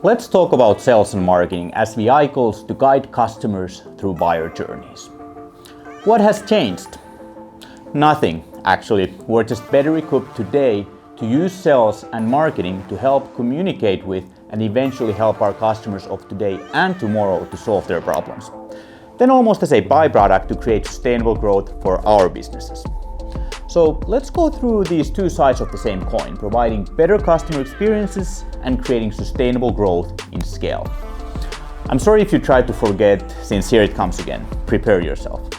Let's talk about sales and marketing as vehicles to guide customers through buyer journeys. What has changed? Nothing, actually. We're just better equipped today to use sales and marketing to help communicate with and eventually help our customers of today and tomorrow to solve their problems. Then almost as a byproduct to create sustainable growth for our businesses. So let's go through these two sides of the same coin, providing better customer experiences and creating sustainable growth in scale. I'm sorry if you tried to forget, since here it comes again. Prepare yourself.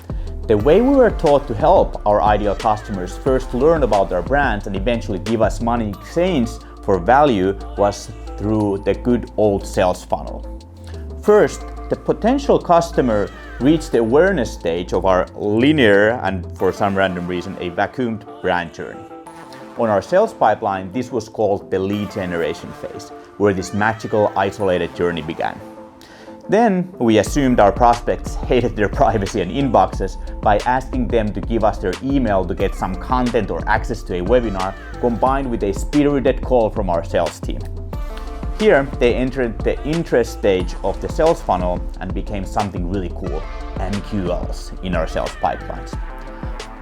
The way we were taught to help our ideal customers first learn about their brands and eventually give us money in exchange for value was through the good old sales funnel. First, the potential customer reached the awareness stage of our linear and, for some random reason, a vacuumed brand journey. On our sales pipeline, this was called the lead generation phase, where this magical isolated journey began. Then we assumed our prospects hated their privacy and inboxes by asking them to give us their email to get some content or access to a webinar, combined with a spirited call from our sales team. Here, they entered the interest stage of the sales funnel and became something really cool, MQLs, in our sales pipelines.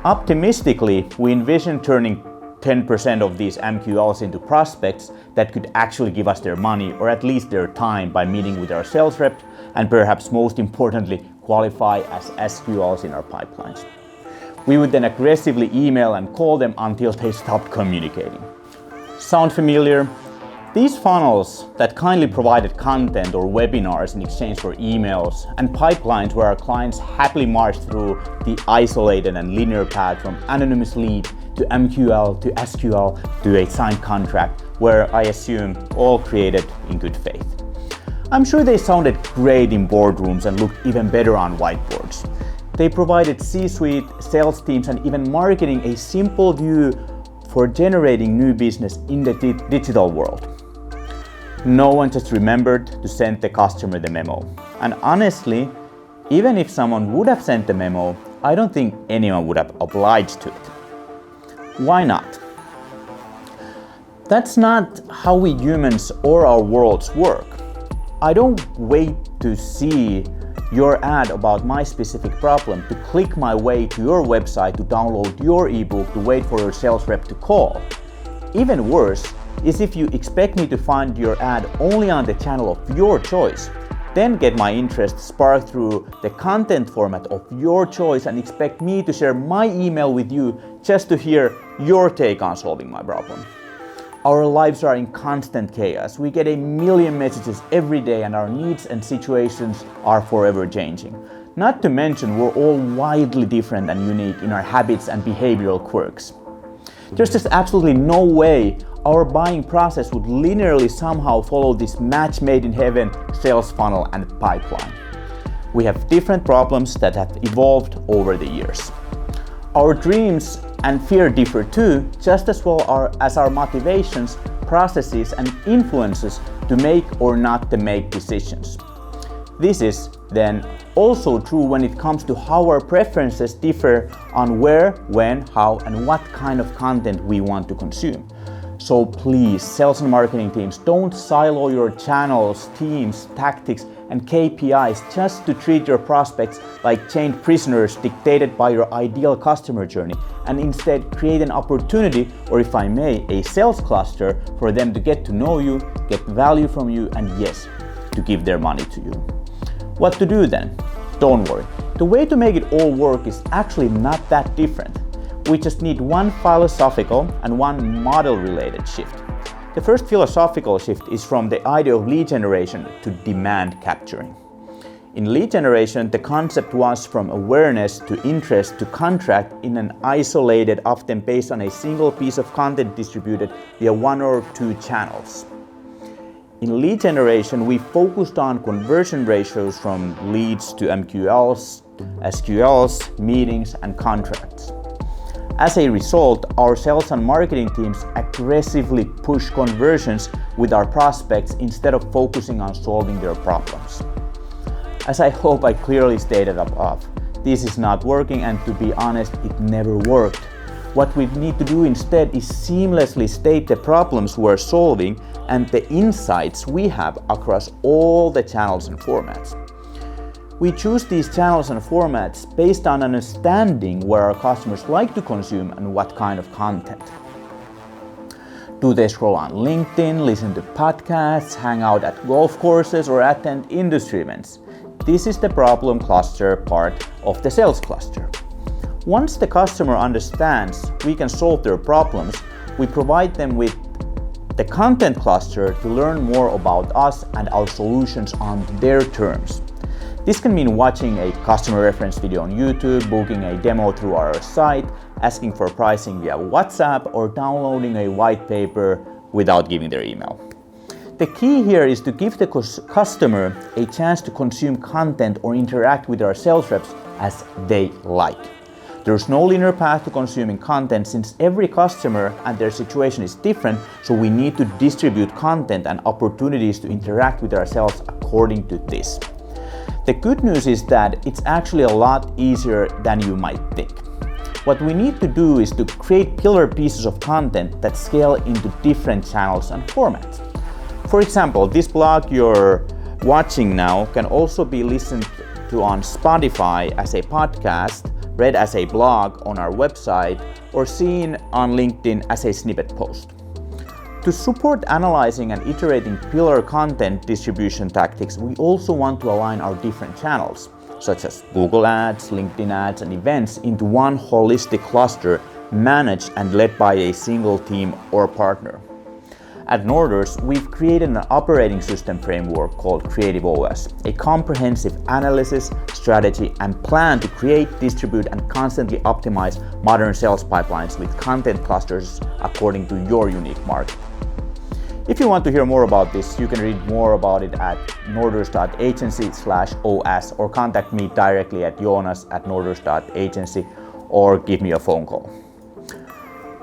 Optimistically, we envisioned turning 10% of these MQLs into prospects that could actually give us their money or at least their time by meeting with our sales rep and perhaps most importantly, qualify as SQLs in our pipelines. We would then aggressively email and call them until they stopped communicating. Sound familiar? These funnels that kindly provided content or webinars in exchange for emails and pipelines where our clients happily marched through the isolated and linear path from anonymous lead to MQL to SQL to a signed contract where I assume all created in good faith. I'm sure they sounded great in boardrooms and looked even better on whiteboards. They provided C-suite, sales teams and even marketing a simple view for generating new business in the digital world. No one just remembered to send the customer the memo. And honestly, even if someone would have sent the memo, I don't think anyone would have obliged to it. Why not? That's not how we humans or our worlds work. I don't wait to see your ad about my specific problem, to click my way to your website, to download your ebook, to wait for your sales rep to call. Even worse is if you expect me to find your ad only on the channel of your choice, then get my interest sparked through the content format of your choice and expect me to share my email with you just to hear your take on solving my problem. Our lives are in constant chaos. We get a million messages every day and our needs and situations are forever changing. Not to mention we're all widely different and unique in our habits and behavioral quirks. There's just absolutely no way our buying process would linearly somehow follow this match made in heaven sales funnel and pipeline. We have different problems that have evolved over the years. Our dreams and fear differ too, just as well as our motivations, processes and influences to make or not to make decisions. This is then also true when it comes to how our preferences differ on where, when, how and what kind of content we want to consume. So please, sales and marketing teams, don't silo your channels, teams, tactics, and KPIs just to treat your prospects like chained prisoners dictated by your ideal customer journey, and instead create an opportunity, or if I may, a sales cluster for them to get to know you, get value from you, and yes, to give their money to you. What to do then? Don't worry. The way to make it all work is actually not that different. We just need one philosophical and one model-related shift. The first philosophical shift is from the idea of lead generation to demand capturing. In lead generation, the concept was from awareness to interest to contract in an isolated, often based on a single piece of content distributed via one or two channels. In lead generation, we focused on conversion ratios from leads to MQLs, SQLs, meetings, and contracts. As a result, our sales and marketing teams aggressively push conversions with our prospects instead of focusing on solving their problems. As I hope I clearly stated above, this is not working, and to be honest, it never worked. What we need to do instead is seamlessly state the problems we're solving and the insights we have across all the channels and formats. We choose these channels and formats based on understanding where our customers like to consume and what kind of content. Do they scroll on LinkedIn, listen to podcasts, hang out at golf courses, or attend industry events? This is the problem cluster part of the sales cluster. Once the customer understands we can solve their problems, we provide them with the content cluster to learn more about us and our solutions on their terms. This can mean watching a customer reference video on YouTube, booking a demo through our site, asking for pricing via WhatsApp, or downloading a white paper without giving their email. The key here is to give the customer a chance to consume content or interact with our sales reps as they like. There's no linear path to consuming content since every customer and their situation is different, so we need to distribute content and opportunities to interact with ourselves according to this. The good news is that it's actually a lot easier than you might think. What we need to do is to create pillar pieces of content that scale into different channels and formats. For example, this blog you're watching now can also be listened to on Spotify as a podcast, read as a blog on our website, or seen on LinkedIn as a snippet post. To support analyzing and iterating pillar content distribution tactics, we also want to align our different channels, such as Google Ads, LinkedIn Ads, and events, into one holistic cluster managed and led by a single team or partner. At Norders, we've created an operating system framework called Creative OS, a comprehensive analysis, strategy, and plan to create, distribute, and constantly optimize modern sales pipelines with content clusters according to your unique market. If you want to hear more about this, you can read more about it at norders.agency/OS or contact me directly at jonas@norders.agency or give me a phone call.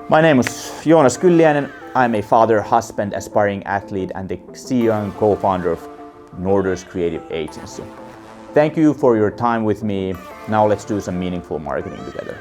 My name is Joonas Kylliäinen. I'm a father, husband, aspiring athlete, and the CEO and co-founder of Norders Creative Agency. Thank you for your time with me. Now let's do some meaningful marketing together.